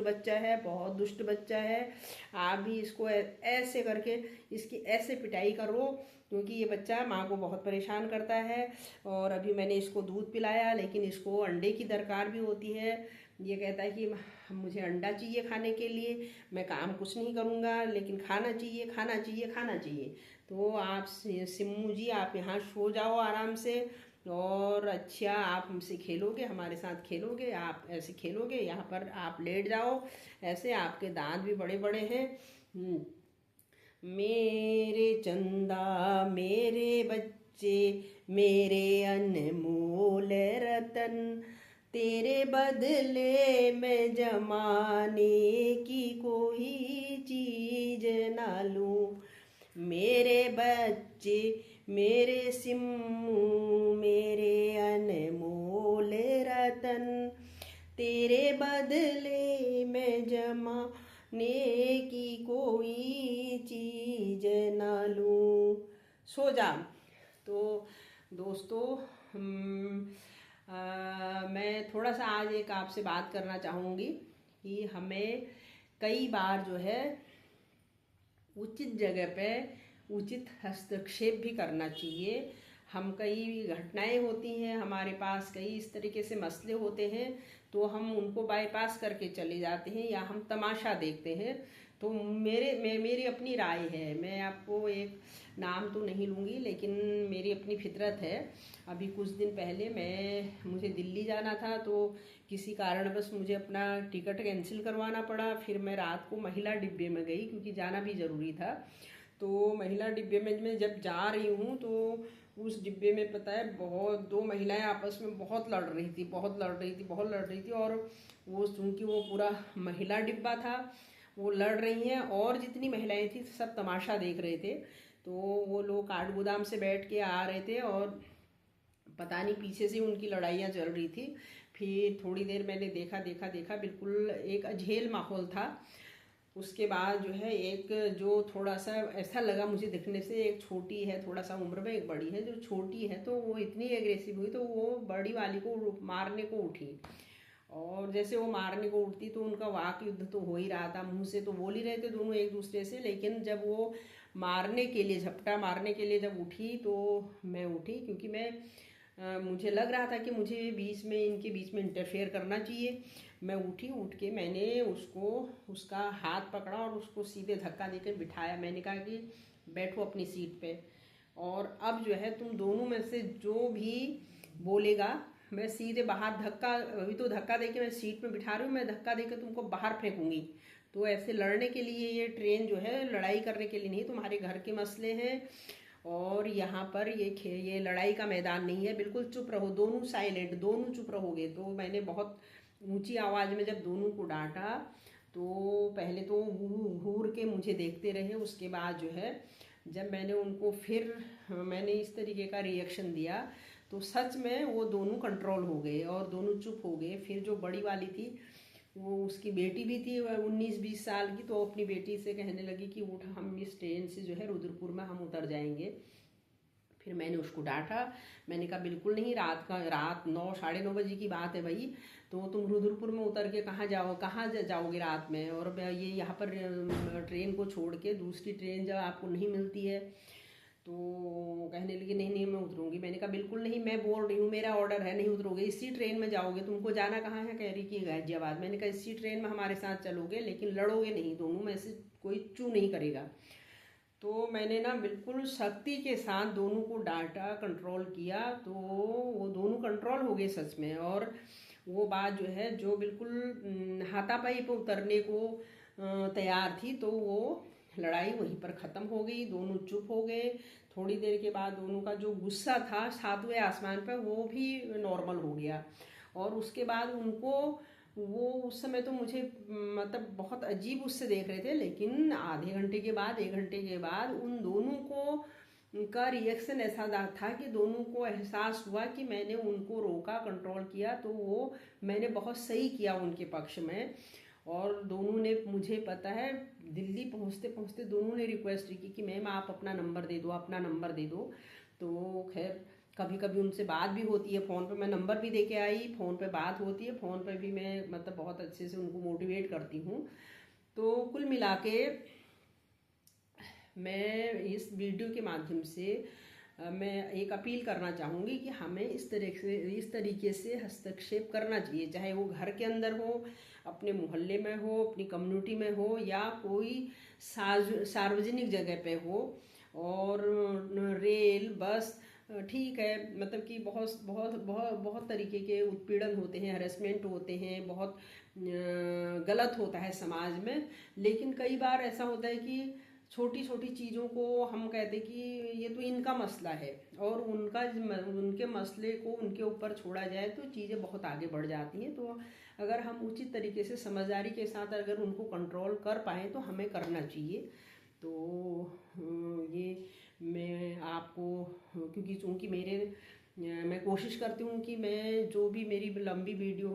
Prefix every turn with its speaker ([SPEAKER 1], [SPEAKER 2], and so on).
[SPEAKER 1] बच्चा है, बहुत दुष्ट बच्चा है। आप भी इसको ऐसे करके इसकी ऐसे पिटाई करो, क्योंकि ये बच्चा माँ को बहुत परेशान करता है। और अभी मैंने इसको दूध पिलाया, लेकिन इसको अंडे की दरकार भी होती है। ये कहता है कि मुझे अंडा चाहिए खाने के लिए, मैं काम कुछ नहीं करूँगा लेकिन खाना चाहिए, खाना चाहिए, खाना चाहिए। तो आप सिम्मू जी, आप यहाँ सो जाओ आराम से, और अच्छा आप हमसे खेलोगे, हमारे साथ खेलोगे, आप ऐसे खेलोगे, यहाँ पर आप लेट जाओ ऐसे, आपके दांत भी बड़े बड़े हैं। मेरे चंदा मेरे बच्चे, मेरे अनमोल रतन, तेरे बदले में जमाने की कोई चीज ना लूं। मेरे बच्चे, मेरे सिम्मू, मेरे अनमोल रतन, तेरे बदले में जमाने की कोई चीज ना लूं। सो जा। तो दोस्तों, मैं थोड़ा सा आज एक आपसे बात करना चाहूँगी कि हमें कई बार जो है उचित जगह पे उचित हस्तक्षेप भी करना चाहिए। हम कई घटनाएं होती हैं हमारे पास, कई इस तरीके से मसले होते हैं, तो हम उनको बाईपास करके चले जाते हैं या हम तमाशा देखते हैं। तो मेरी अपनी राय है, मैं आपको एक नाम तो नहीं लूँगी, लेकिन मेरी अपनी फितरत है। अभी कुछ दिन पहले मुझे दिल्ली जाना था, तो किसी कारणवश मुझे अपना टिकट कैंसिल करवाना पड़ा। फिर मैं रात को महिला डिब्बे में गई, क्योंकि जाना भी ज़रूरी था। तो महिला डिब्बे में मैं जब जा रही हूँ, तो उस डिब्बे में पता है बहुत दो महिलाएं आपस में बहुत लड़ रही थी, बहुत लड़ रही थी, बहुत लड़ रही थी। और वो चूँकि वो पूरा महिला डिब्बा था, वो लड़ रही हैं, और जितनी महिलाएं थी सब तमाशा देख रहे थे। तो वो लोग काठ गोदाम से बैठ के आ रहे थे, और पता नहीं पीछे से उनकी लड़ाइयाँ चल रही थी। फिर थोड़ी देर मैंने देखा देखा देखा, बिल्कुल एक अझेल माहौल था। उसके बाद जो है एक जो थोड़ा सा ऐसा लगा मुझे दिखने से, एक छोटी है थोड़ा सा उम्र में, एक बड़ी है। जो छोटी है तो वो इतनी एग्रेसिव हुई, तो वो बड़ी वाली को मारने को उठी। और जैसे वो मारने को उठती तो उनका वाक युद्ध तो हो ही रहा था, मुंह से तो बोल ही रहे थे दोनों एक दूसरे से। लेकिन जब वो मारने के लिए, झपटा मारने के लिए जब उठी, तो मैं उठी, क्योंकि मुझे लग रहा था कि मुझे इनके बीच में इंटरफेयर करना चाहिए। मैं उठी, उठ के मैंने उसका हाथ पकड़ा और उसको सीधे धक्का देकर बिठाया। मैंने कहा कि बैठो अपनी सीट पे, और अब जो है तुम दोनों में से जो भी बोलेगा, मैं सीधे बाहर अभी तो धक्का देके मैं सीट में बिठा रही हूँ, मैं धक्का देकर तुमको बाहर फेंकूंगी। तो ऐसे लड़ने के लिए ये ट्रेन जो है लड़ाई करने के लिए नहीं, तुम्हारे घर के मसले हैं, और यहाँ पर ये लड़ाई का मैदान नहीं है। बिल्कुल चुप रहो, दोनों साइलेंट, दोनों चुप रहोगे। तो मैंने बहुत ऊंची आवाज़ में जब दोनों को डांटा, तो पहले तो घूर के मुझे देखते रहे। उसके बाद जो है जब मैंने इस तरीके का रिएक्शन दिया, तो सच में वो दोनों कंट्रोल हो गए और दोनों चुप हो गए। फिर जो बड़ी वाली थी, वो उसकी बेटी भी थी 19-20 साल की, तो अपनी बेटी से कहने लगी कि उठ, हम इस ट्रेन से जो है रुद्रपुर में हम उतर जाएंगे। फिर मैंने उसको डांटा, मैंने कहा बिल्कुल नहीं, रात 9-9:30 बजे की बात है भाई, तो तुम रुद्रपुर में उतर के कहाँ जाओगे रात में, और ये यहाँ पर ट्रेन को छोड़ के दूसरी ट्रेन जब आपको नहीं मिलती है। तो कहने लगी नहीं नहीं मैं उतरूंगी। मैंने कहा बिल्कुल नहीं, मैं बोल रही हूँ, मेरा ऑर्डर है, नहीं उतरोगे, इसी ट्रेन में जाओगे, तुमको जाना कहाँ है? कह रही कि गाजियाबाद। मैंने कहा इसी ट्रेन में हमारे साथ चलोगे, लेकिन लड़ोगे नहीं, दोनों में से कोई चू नहीं करेगा। तो मैंने ना बिल्कुल सख्ती के साथ दोनों को डांटा, कंट्रोल किया, तो वो दोनों कंट्रोल हो गए सच में। और वो बात जो है, जो बिल्कुल हाथापाई पे उतरने को तैयार थी, तो वो लड़ाई वहीं पर ख़त्म हो गई, दोनों चुप हो गए। थोड़ी देर के बाद दोनों का जो गुस्सा था 7वें आसमान पर, वो भी नॉर्मल हो गया। और उसके बाद वो उस समय तो मुझे मतलब बहुत अजीब उससे देख रहे थे, लेकिन आधे घंटे के बाद, 1 घंटे के बाद उन दोनों को का रिएक्शन ऐसा था कि दोनों को एहसास हुआ कि मैंने उनको रोका, कंट्रोल किया, तो वो मैंने बहुत सही किया उनके पक्ष में। और दोनों ने, मुझे पता है, दिल्ली पहुंचते पहुंचते दोनों ने रिक्वेस्ट की कि मैम आप अपना नंबर दे दो, अपना नंबर दे दो। तो खैर कभी कभी उनसे बात भी होती है फ़ोन पे, मैं नंबर भी दे के आई, फ़ोन पे बात होती है, फ़ोन पे भी मैं मतलब बहुत अच्छे से उनको मोटिवेट करती हूँ। तो कुल मिला के मैं इस वीडियो के माध्यम से मैं एक अपील करना चाहूँगी कि हमें इस तरीके से हस्तक्षेप करना चाहिए, चाहे वो घर के अंदर हो, अपने मोहल्ले में हो, अपनी कम्युनिटी में हो, या कोई सार्वजनिक जगह पे हो। और रेल बस ठीक है, मतलब कि बहुत बहुत बहुत बहुत तरीके के उत्पीड़न होते हैं, हरेसमेंट होते हैं, बहुत गलत होता है समाज में। लेकिन कई बार ऐसा होता है कि छोटी छोटी चीज़ों को हम कहते कि ये तो इनका मसला है, और उनके मसले को उनके ऊपर छोड़ा जाए तो चीज़ें बहुत आगे बढ़ जाती हैं। तो अगर हम उचित तरीके से समझदारी के साथ अगर उनको कंट्रोल कर पाएँ तो हमें करना चाहिए। तो ये मैं आपको, क्योंकि चूँकि मैं कोशिश करती हूँ कि मैं जो भी मेरी लंबी वीडियो